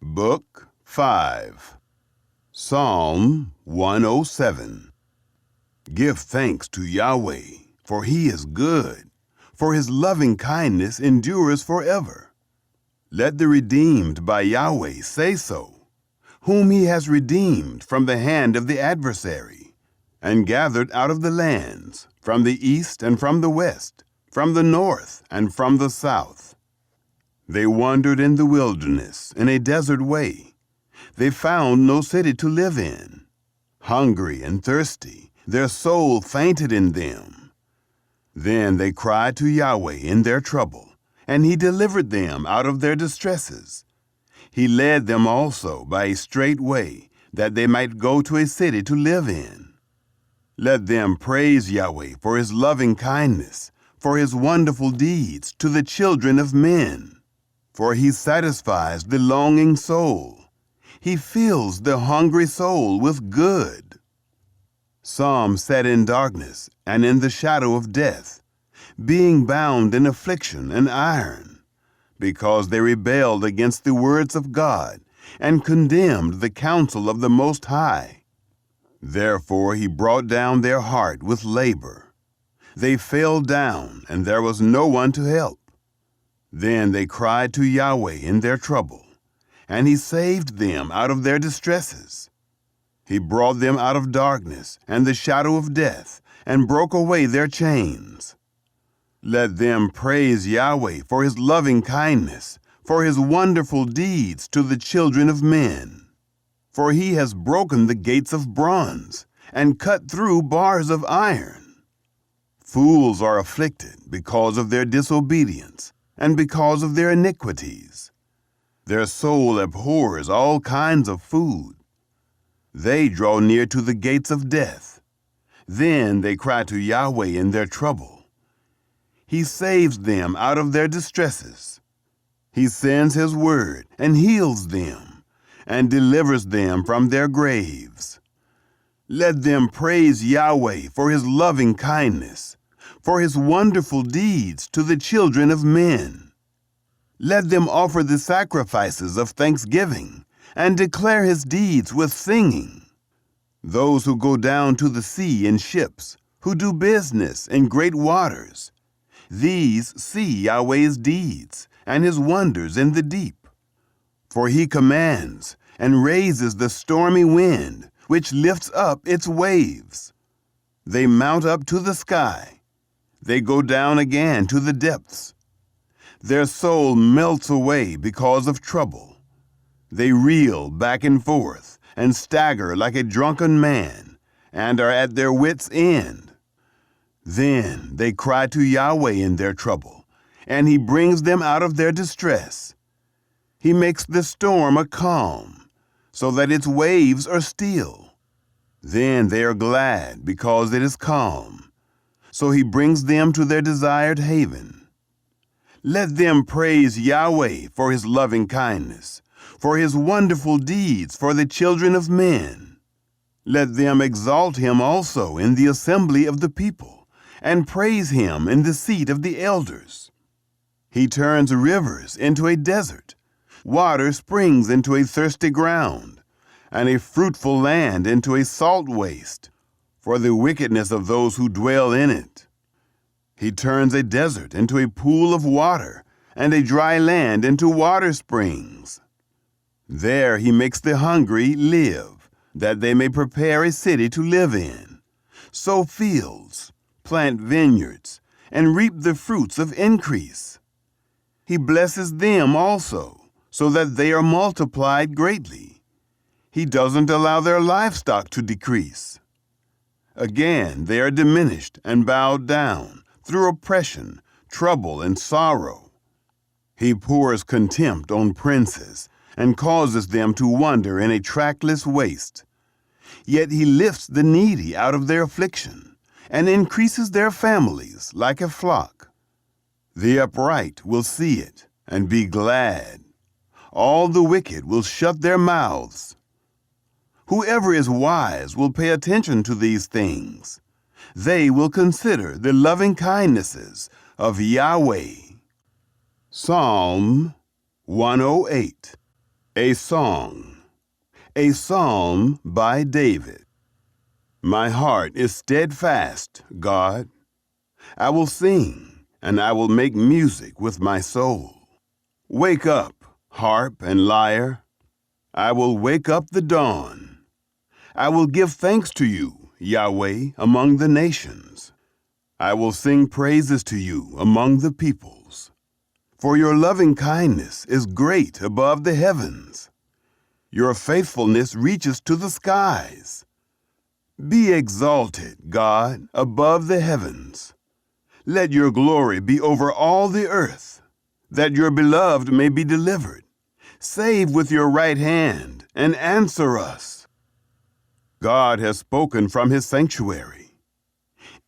Book 5, Psalm 107. Give thanks to Yahweh, for he is good, for his loving kindness endures forever. Let the redeemed by Yahweh say so, whom he has redeemed from the hand of the adversary, and gathered out of the lands, from the east and from the west, from the north and from the south. They wandered in the wilderness in a desert way. They found no city to live in. Hungry and thirsty, their soul fainted in them. Then they cried to Yahweh in their trouble, and he delivered them out of their distresses. He led them also by a straight way, that they might go to a city to live in. Let them praise Yahweh for his loving kindness, for his wonderful deeds to the children of men. For he satisfies the longing soul. He fills the hungry soul with good. Some sat in darkness and in the shadow of death, being bound in affliction and iron, because they rebelled against the words of God and condemned the counsel of the Most High. Therefore he brought down their heart with labor. They fell down, and there was no one to help. Then they cried to Yahweh in their trouble, and he saved them out of their distresses. He brought them out of darkness and the shadow of death, and broke away their chains. Let them praise Yahweh for his loving kindness, for his wonderful deeds to the children of men. For he has broken the gates of bronze, and cut through bars of iron. Fools are afflicted because of their disobedience, and because of their iniquities. Their soul abhors all kinds of food. They draw near to the gates of death. Then they cry to Yahweh in their trouble. He saves them out of their distresses. He sends his word and heals them, and delivers them from their graves. Let them praise Yahweh for his loving kindness, for his wonderful deeds to the children of men. Let them offer the sacrifices of thanksgiving, and declare his deeds with singing. Those who go down to the sea in ships, who do business in great waters, these see Yahweh's deeds and his wonders in the deep. For he commands and raises the stormy wind, which lifts up its waves. They mount up to the sky. They go down again to the depths. Their soul melts away because of trouble. They reel back and forth and stagger like a drunken man, and are at their wits' end. Then they cry to Yahweh in their trouble, and he brings them out of their distress. He makes the storm a calm, so that its waves are still. Then they are glad because it is calm. So he brings them to their desired haven. Let them praise Yahweh for his loving kindness, for his wonderful deeds for the children of men. Let them exalt him also in the assembly of the people, and praise him in the seat of the elders. He turns rivers into a desert, water springs into a thirsty ground, and a fruitful land into a salt waste, for the wickedness of those who dwell in it. He turns a desert into a pool of water, and a dry land into water springs. There he makes the hungry live, that they may prepare a city to live in, sow fields, plant vineyards, and reap the fruits of increase. He blesses them also, so that they are multiplied greatly. He doesn't allow their livestock to decrease. Again they are diminished and bowed down through oppression, trouble, and sorrow. He pours contempt on princes and causes them to wander in a trackless waste. Yet he lifts the needy out of their affliction and increases their families like a flock. The upright will see it and be glad. All the wicked will shut their mouths. Whoever is wise will pay attention to these things. They will consider the loving kindnesses of Yahweh. Psalm 108. A psalm by David. My heart is steadfast, God. I will sing, and I will make music with my soul. Wake up, harp and lyre. I will wake up the dawn. I will give thanks to you, Yahweh, among the nations. I will sing praises to you among the peoples. For your loving kindness is great above the heavens. Your faithfulness reaches to the skies. Be exalted, God, above the heavens. Let your glory be over all the earth, that your beloved may be delivered. Save with your right hand and answer us. God has spoken from his sanctuary.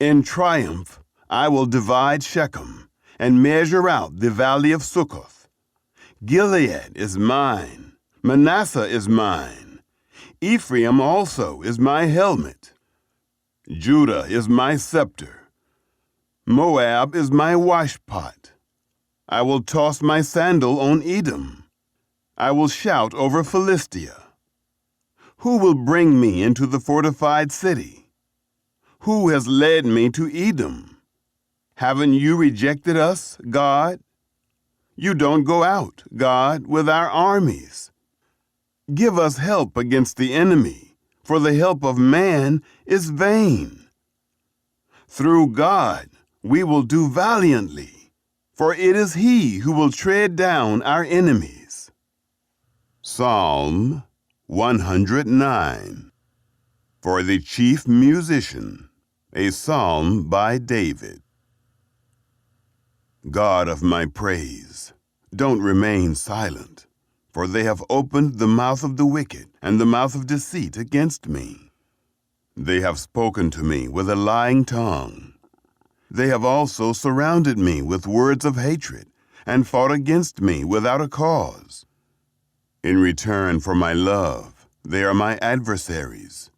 In triumph, I will divide Shechem and measure out the valley of Succoth. Gilead is mine. Manasseh is mine. Ephraim also is my helmet. Judah is my scepter. Moab is my washpot. I will toss my sandal on Edom. I will shout over Philistia. Who will bring me into the fortified city? Who has led me to Edom? Haven't you rejected us, God? You don't go out, God, with our armies. Give us help against the enemy, for the help of man is vain. Through God we will do valiantly, for it is he who will tread down our enemies. Psalm 109. For the chief musician, a psalm by David. God of my praise, don't remain silent, for they have opened the mouth of the wicked and the mouth of deceit against me. They have spoken to me with a lying tongue. They have also surrounded me with words of hatred and fought against me without a cause. In return for my love, they are my adversaries,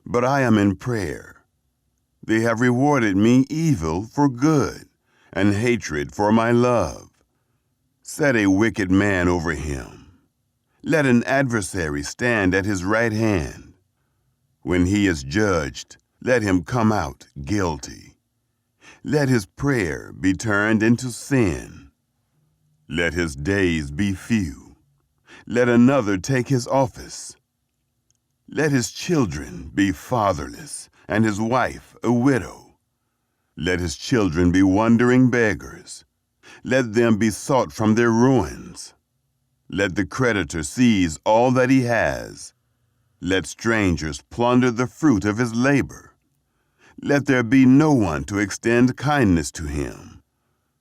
but I am in prayer. They have rewarded me evil for good and hatred for my love. Set a wicked man over him. Let an adversary stand at his right hand. When he is judged, let him come out guilty. Let his prayer be turned into sin. Let his days be few. Let another take his office. Let his children be fatherless, and his wife a widow. Let his children be wandering beggars. Let them be sought from their ruins. Let the creditor seize all that he has. Let strangers plunder the fruit of his labor. Let there be no one to extend kindness to him.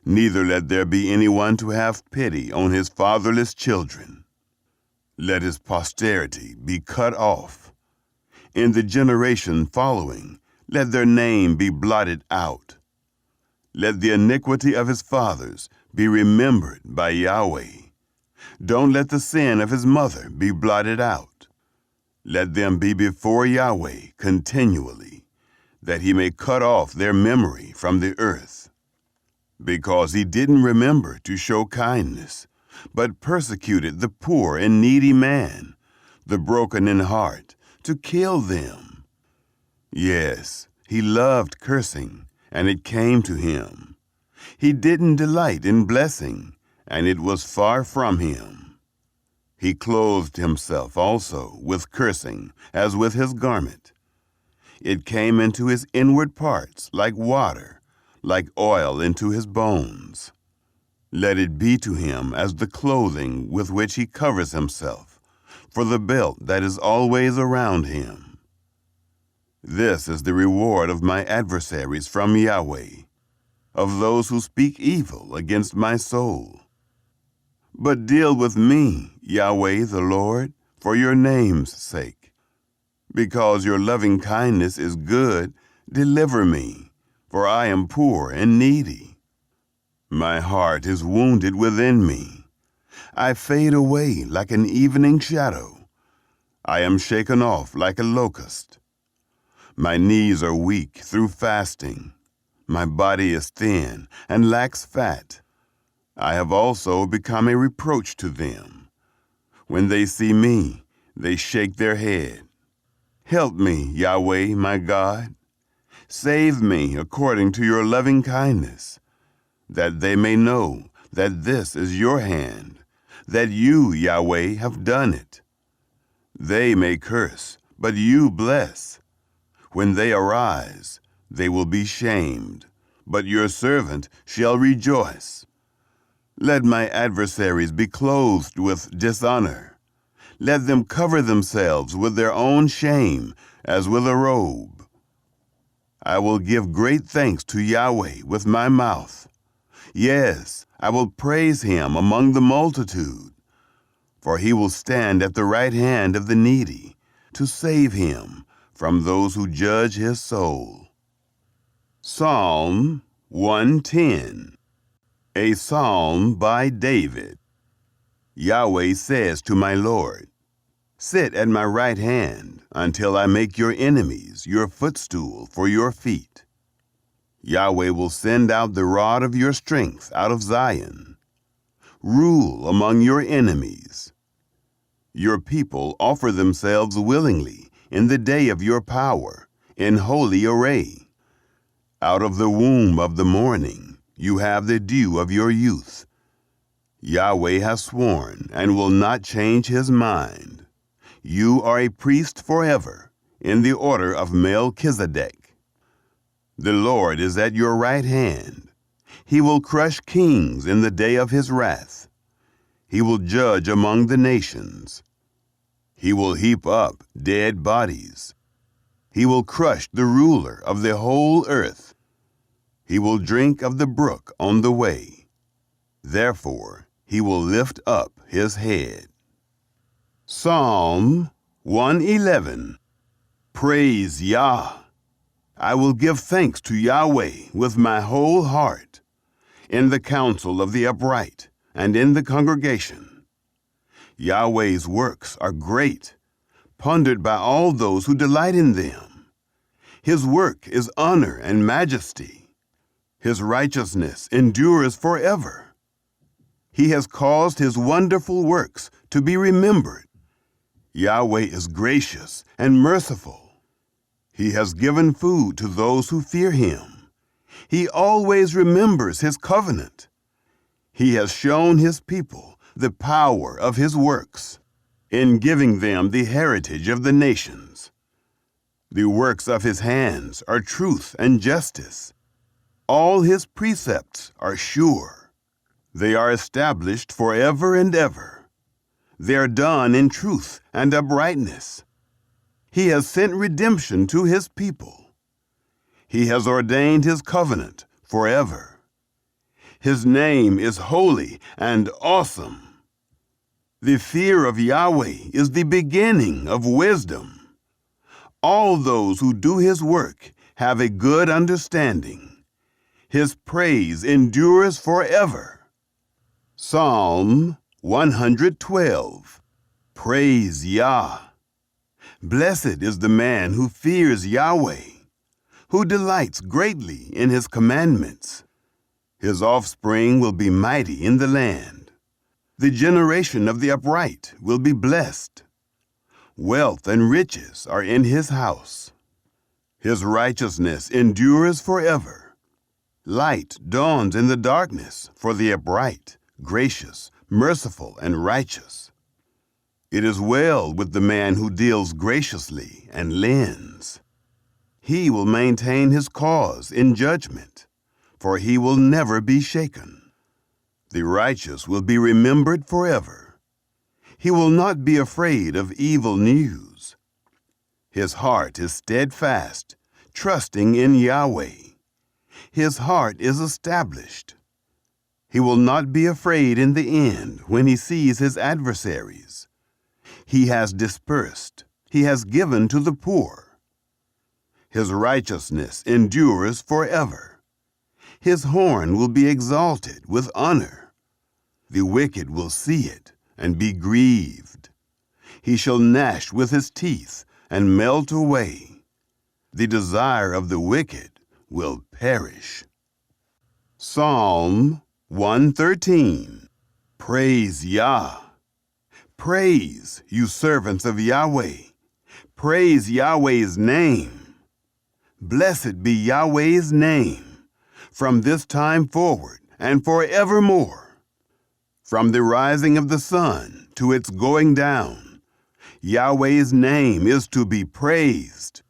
Neither let there be anyone to have pity on his fatherless children. Let his posterity be cut off. In the generation following, let their name be blotted out. Let the iniquity of his fathers be remembered by Yahweh. Don't let the sin of his mother be blotted out. Let them be before Yahweh continually, that he may cut off their memory from the earth. Because he didn't remember to show kindness, but persecuted the poor and needy man, the broken in heart, to kill them. Yes, he loved cursing, and it came to him. He didn't delight in blessing, and it was far from him. He clothed himself also with cursing, as with his garment. It came into his inward parts like water, like oil into his bones. Let it be to him as the clothing with which he covers himself, for the belt that is always around him. This is the reward of my adversaries from Yahweh, of those who speak evil against my soul. But deal with me, Yahweh the Lord, for your name's sake. Because your loving kindness is good, deliver me, for I am poor and needy. My heart is wounded within me. I fade away like an evening shadow. I am shaken off like a locust. My knees are weak through fasting. My body is thin and lacks fat. I have also become a reproach to them. When they see me, they shake their head. Help me, Yahweh, my God. Save me according to your loving kindness, that they may know that this is your hand, that you, Yahweh, have done it. They may curse, but you bless. When they arise, they will be shamed, but your servant shall rejoice. Let my adversaries be clothed with dishonor. Let them cover themselves with their own shame, as with a robe. I will give great thanks to Yahweh with my mouth. Yes, I will praise him among the multitude. For he will stand at the right hand of the needy, to save him from those who judge his soul. Psalm 110. A psalm by David. Yahweh says to my Lord, sit at my right hand until I make your enemies your footstool for your feet. Yahweh will send out the rod of your strength out of Zion. Rule among your enemies. Your people offer themselves willingly in the day of your power, in holy array. Out of the womb of the morning you have the dew of your youth. Yahweh has sworn and will not change his mind. You are a priest forever, in the order of Melchizedek. The Lord is at your right hand. He will crush kings in the day of his wrath. He will judge among the nations. He will heap up dead bodies. He will crush the ruler of the whole earth. He will drink of the brook on the way. Therefore, he will lift up his head. Psalm 111. Praise Yah. I will give thanks to Yahweh with my whole heart, in the council of the upright and in the congregation. Yahweh's works are great, pondered by all those who delight in them. His work is honor and majesty. His righteousness endures forever. He has caused his wonderful works to be remembered. Yahweh is gracious and merciful. He has given food to those who fear him. He always remembers his covenant. He has shown his people the power of his works, in giving them the heritage of the nations. The works of his hands are truth and justice. All his precepts are sure. They are established forever and ever. They are done in truth and uprightness. He has sent redemption to his people. He has ordained his covenant forever. His name is holy and awesome. The fear of Yahweh is the beginning of wisdom. All those who do his work have a good understanding. His praise endures forever. Psalm 112. Praise Yah. Blessed is the man who fears Yahweh, who delights greatly in his commandments. His offspring will be mighty in the land. The generation of the upright will be blessed. Wealth and riches are in his house. His righteousness endures forever. Light dawns in the darkness for the upright, gracious, merciful, and righteous. It is well with the man who deals graciously and lends. He will maintain his cause in judgment, for he will never be shaken. The righteous will be remembered forever. He will not be afraid of evil news. His heart is steadfast, trusting in Yahweh. His heart is established. He will not be afraid in the end when he sees his adversaries. He has dispersed. He has given to the poor. His righteousness endures forever. His horn will be exalted with honor. The wicked will see it and be grieved. He shall gnash with his teeth and melt away. The desire of the wicked will perish. Psalm 113. Praise Yah. Praise, you servants of Yahweh. Praise Yahweh's name. Blessed be Yahweh's name, from this time forward and forevermore. From the rising of the sun to its going down, Yahweh's name is to be praised.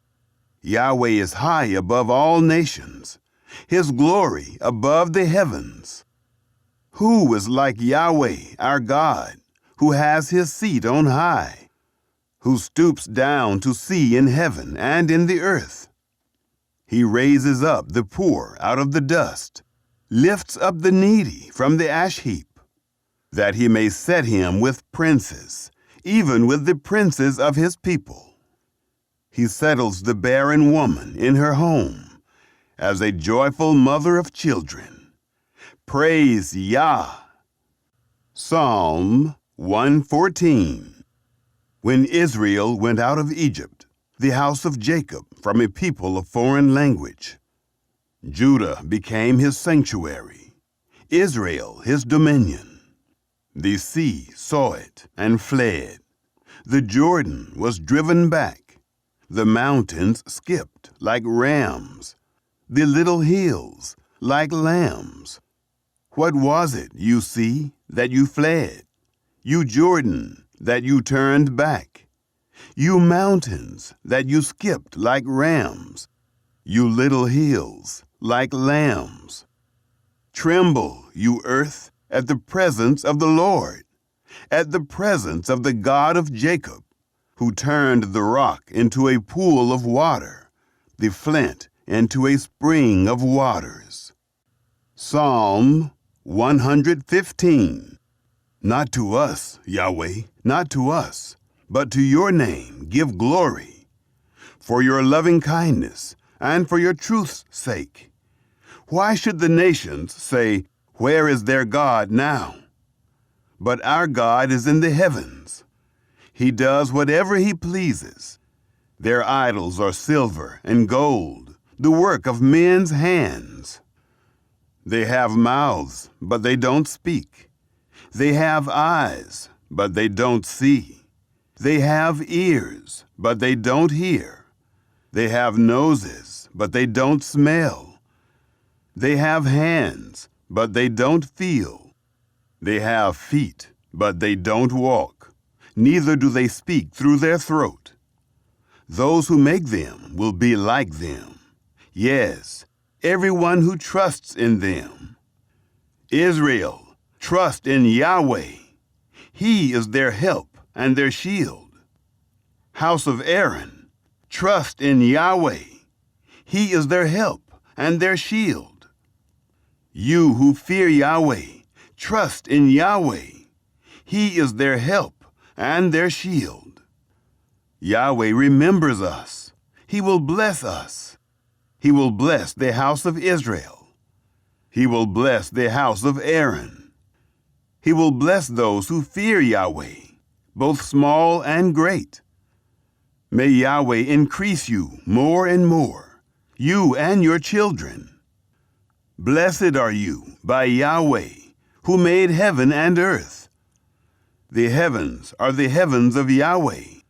Yahweh is high above all nations, his glory above the heavens. Who is like Yahweh, our God, who has his seat on high, who stoops down to see in heaven and in the earth? He raises up the poor out of the dust, lifts up the needy from the ash heap, that he may set him with princes, even with the princes of his people. He settles the barren woman in her home as a joyful mother of children. Praise Yah. Psalm 114. When Israel went out of Egypt, the house of Jacob from a people of foreign language, Judah became his sanctuary, Israel his dominion. The sea saw it and fled. The Jordan was driven back. The mountains skipped like rams, the little hills like lambs. What was it, you sea, that you fled? You Jordan, that you turned back? You mountains, that you skipped like rams? You little hills, like lambs? Tremble, you earth, at the presence of the Lord, at the presence of the God of Jacob, who turned the rock into a pool of water, the flint into a spring of waters. Psalm 115. Not to us, Yahweh, not to us, but to your name give glory, for your loving kindness and for your truth's sake. Why should the nations say, "Where is their God now?" But our God is in the heavens. He does whatever he pleases. Their idols are silver and gold, the work of men's hands. They have mouths, but they don't speak. They have eyes, but they don't see. They have ears, but they don't hear. They have noses, but they don't smell. They have hands, but they don't feel. They have feet, but they don't walk. Neither do they speak through their throat. Those who make them will be like them. Yes, everyone who trusts in them. Israel, trust in Yahweh. He is their help and their shield. House of Aaron, trust in Yahweh. He is their help and their shield. You who fear Yahweh, trust in Yahweh. He is their help and their shield. Yahweh remembers us. He will bless us. He will bless the house of Israel. He will bless the house of Aaron. He will bless those who fear Yahweh, both small and great. May Yahweh increase you more and more, you and your children. Blessed are you by Yahweh, who made heaven and earth. The heavens are the heavens of Yahweh,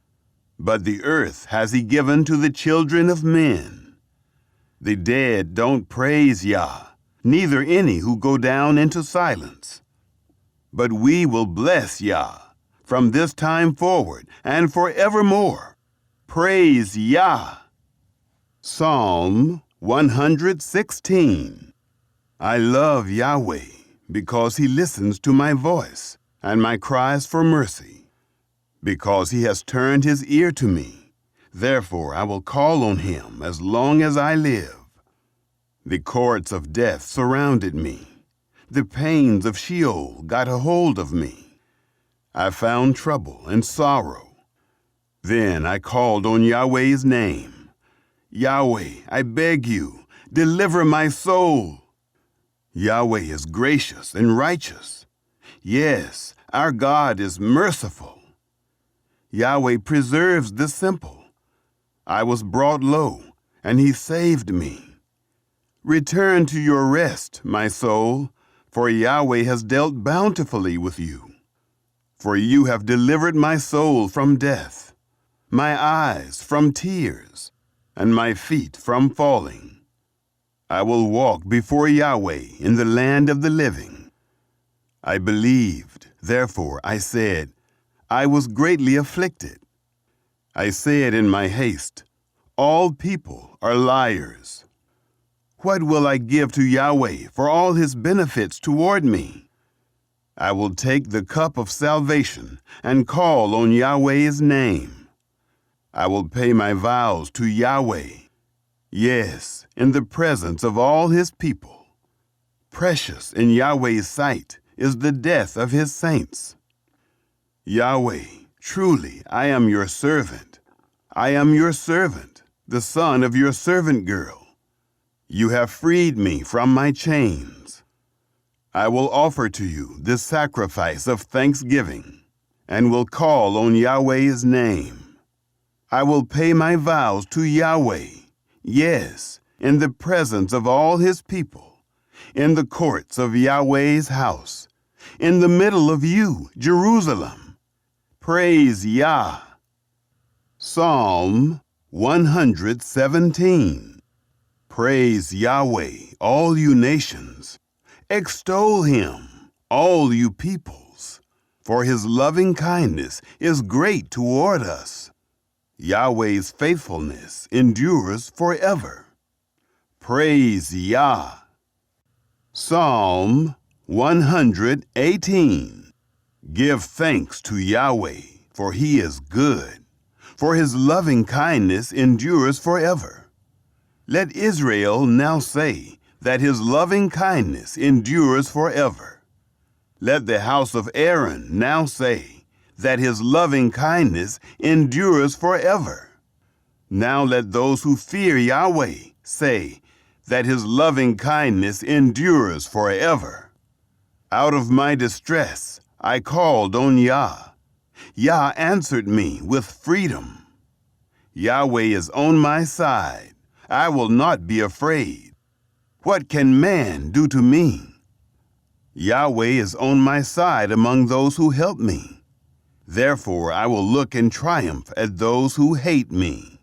but the earth has he given to the children of men. The dead don't praise Yah, neither any who go down into silence. But we will bless Yah from this time forward and forevermore. Praise Yah. Psalm 116. I love Yahweh because he listens to my voice and my cries for mercy, because he has turned his ear to me. Therefore I will call on him as long as I live. The cords of death surrounded me. The pains of Sheol got a hold of me. I found trouble and sorrow. Then I called on Yahweh's name. Yahweh, I beg you, deliver my soul. Yahweh is gracious and righteous. Yes, our God is merciful. Yahweh preserves the simple. I was brought low, and he saved me. Return to your rest, my soul, for Yahweh has dealt bountifully with you. For you have delivered my soul from death, my eyes from tears, and my feet from falling. I will walk before Yahweh in the land of the living. I believed, therefore I said, I was greatly afflicted. I said in my haste, all people are liars. What will I give to Yahweh for all his benefits toward me? I will take the cup of salvation and call on Yahweh's name. I will pay my vows to Yahweh, yes, in the presence of all his people. Precious in Yahweh's sight is the death of his saints. Yahweh, truly I am your servant. I am your servant, the son of your servant girl. You have freed me from my chains. I will offer to you the sacrifice of thanksgiving, and will call on Yahweh's name. I will pay my vows to Yahweh, yes, in the presence of all his people, in the courts of Yahweh's house, in the middle of you, Jerusalem. Praise Yah. Psalm 117. Praise Yahweh, all you nations. Extol him, all you peoples, for his loving kindness is great toward us. Yahweh's faithfulness endures forever. Praise Yah. Psalm 118. Give thanks to Yahweh, for he is good, for his loving kindness endures forever. Let Israel now say that his loving kindness endures forever. Let the house of Aaron now say that his loving kindness endures forever. Now let those who fear Yahweh say that his loving kindness endures forever. Out of my distress I called on Yah. Yah answered me with freedom. Yahweh is on my side. I will not be afraid. What can man do to me? Yahweh is on my side among those who help me. Therefore I will look in triumph at those who hate me.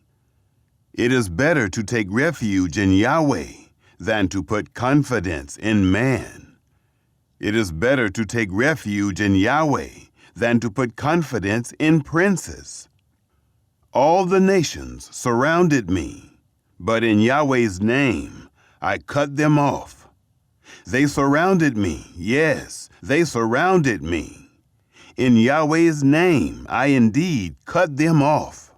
It is better to take refuge in Yahweh than to put confidence in man. It is better to take refuge in Yahweh than to put confidence in princes. All the nations surrounded me, but in Yahweh's name I cut them off. They surrounded me, yes, they surrounded me. In Yahweh's name I indeed cut them off.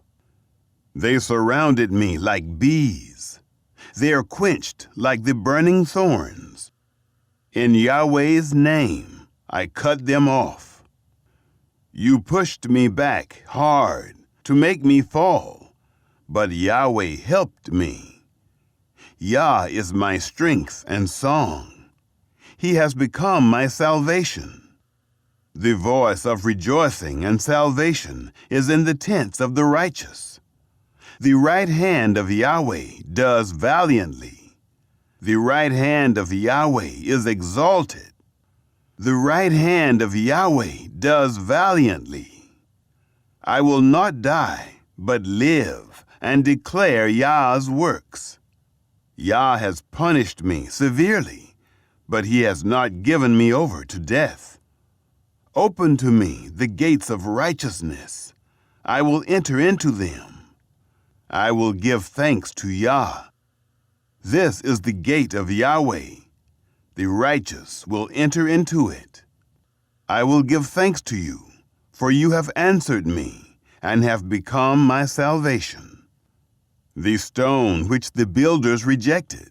They surrounded me like bees. They are quenched like the burning thorns. In Yahweh's name I cut them off. You pushed me back hard to make me fall, but Yahweh helped me. Yah is my strength and song. He has become my salvation. The voice of rejoicing and salvation is in the tents of the righteous. The right hand of Yahweh does valiantly. The right hand of Yahweh is exalted. The right hand of Yahweh does valiantly. I will not die, but live and declare Yah's works. Yah has punished me severely, but he has not given me over to death. Open to me the gates of righteousness. I will enter into them. I will give thanks to Yah. This is the gate of Yahweh. The righteous will enter into it. I will give thanks to you, for you have answered me and have become my salvation. The stone which the builders rejected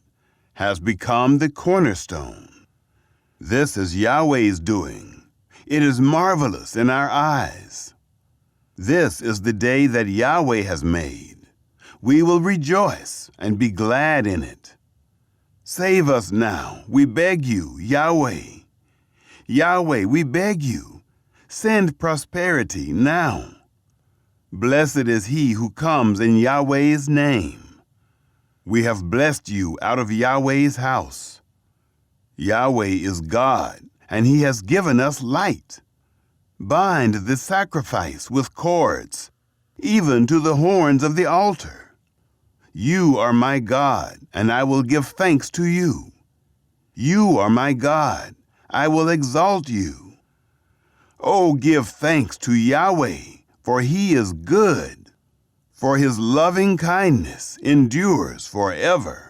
has become the cornerstone. This is Yahweh's doing. It is marvelous in our eyes. This is the day that Yahweh has made. We will rejoice and be glad in it. Save us now, we beg you, Yahweh. Yahweh, we beg you, send prosperity now. Blessed is he who comes in Yahweh's name. We have blessed you out of Yahweh's house. Yahweh is God, and he has given us light. Bind the sacrifice with cords, even to the horns of the altar. You are my God, and I will give thanks to you. You are my God, I will exalt you. Oh, give thanks to Yahweh, for he is good, for his loving kindness endures forever.